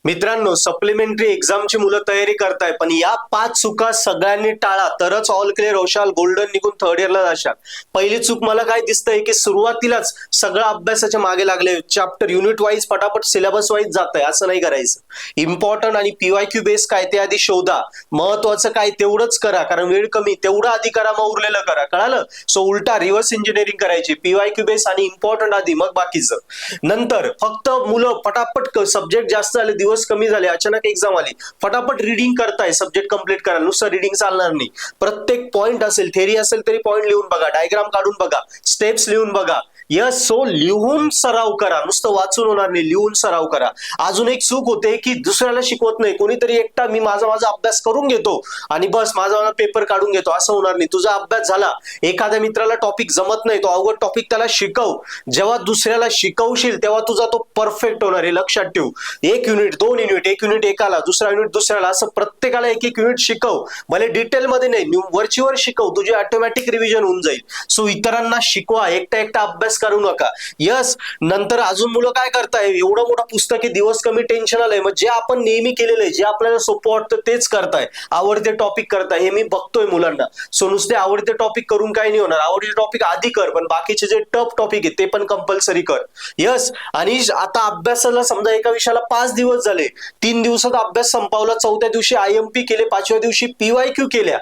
मित्रांनो, सप्लिमेंटरी एक्झामची मुलं तयारी करताय, पण या 5 चुका सगळ्यांनी टाळा, तरच ऑल क्लिअर होशाल, गोल्डन निघून थर्ड इयरला जाशाल. पहिली चूक मला काय दिसतंय की सुरुवातीलाच सगळं अभ्यासाच्या मागे लागले, चॅप्टर युनिट वाईज फटाफट सिलेबस वाईज जातंय. असं नाही करायचं. इम्पॉर्टंट आणि पीवायक्यू बेस काय ते आधी शोधा, महत्वाचं काय तेवढंच करा, कारण वेळ कमी, तेवढं आधी करा, मग उरलेलं करा. कळालं? सो उलटा रिव्हर्स इंजिनिअरिंग करायची, पीवायक्यू बेस आणि इम्पॉर्टंट आधी, मग बाकीचं. नंतर फक्त मुलं फटाफट सब्जेक्ट जास्त झाले, दिवस कमी झाले, अचानक एक्झाम आली, फटाफट रीडिंग करताय, सब्जेक्ट कंप्लीट करा. नुसतं रीडिंग चालणार नाही. प्रत्येक पॉइंट असेल, थेरी असेल तरी पॉइंट लिहून बघा, डायग्राम काढून बघा, स्टेप्स लिहून बघा. यस, सो लिहून सराव करा, नुसतं वाचून होणार नाही, लिहून सराव करा. अजून एक चूक होते की दुसऱ्याला शिकवत नाही, कोणीतरी एकटा मी माझा अभ्यास करून घेतो आणि बस माझा पेपर काढून घेतो, असं होणार नाही. तुझा अभ्यास झाला, एखाद्या मित्राला टॉपिक जमत नाही, तो अवघड टॉपिक त्याला शिकव. जेव्हा दुसऱ्याला शिकवशील तेव्हा तुझा तो परफेक्ट होणार आहे, लक्षात ठेव. एक युनिट, 2 युनिट, एक युनिट एकाला, दुसरा युनिट दुसऱ्याला, असं प्रत्येकाला एक एक युनिट शिकव. भले डिटेलमध्ये नाही, वरचीवर शिकव, तुझी ऑटोमॅटिक रिव्हिजन होऊन जाईल. सो इतरांना शिकवा, एकटा एकटा अभ्यास करू नका. यस. नंतर अजून मुलं काय करताय, एवढं मोठं पुस्तक आहे, दिवस कमी, टेन्शन आलंय, मग जे आपण नेहमी केलेलं आहे, जे आपल्याला सोपं वाटतं तेच करताय, आवडते टॉपिक करताय. हे मी बघतोय मुलांना. सो नुसते आवडते टॉपिक करून काही नाही होणार. आवडते टॉपिक आधी कर, पण बाकीचे जे टफ टॉपिक आहे ते पण कंपल्सरी कर. यस. आणि आता अभ्यासाला समजा एका विषयाला 5 दिवस झाले, 3 दिवसात अभ्यास संपवला, 4थ्या दिवशी आयएमपी केले, 5व्या दिवशी पीवायक्यू केल्या,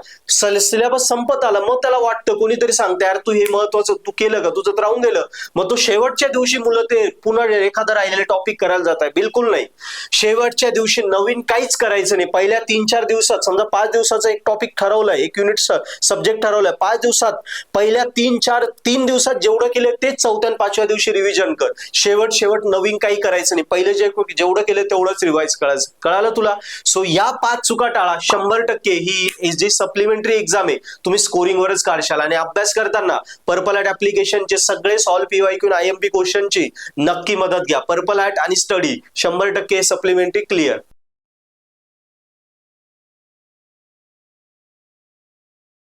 सिलेबस संपत आला, मग त्याला वाटतं, कोणीतरी सांगते यार तू हे महत्वाचं तू केलं का, तुझं तर राहून गेलं. मग तो शेवटच्या दिवशी मुलं ते पुन्हा एखादा राहिलेले टॉपिक करायला जात आहे. बिलकुल नाही. शेवटच्या दिवशी नवीन काहीच करायचं नाही. पहिल्या 3-4 दिवसात, समजा 5 दिवसाचा एक टॉपिक ठरवलाय, एक युनिट सब्जेक्ट ठरवलाय, 5 दिवसात पहिल्या 3 दिवसात जेवढं केलं तेच 4थ्या आणि 5व्या दिवशी रिव्हिजन कर. शेवट नवीन काही करायचं नाही. पहिले जेवढं केलं तेवढंच रिवाइज करायचं. कळालं तुला? सो या 5 चुका टाळा. 100% ही जी सप्लिमेंटरी एक्झाम आहे तुम्ही स्कोरिंग वरच काढशाल. आणि अभ्यास करताना पर्पल ॲट ऍप्लिकेशनचे सगळे सॉल्व पीवायक्यू आयएमपी क्वेश्चनची नक्की मदत घ्या. पर्पल ॲट आणि स्टडी 100% सप्लिमेंटरी क्लिअर.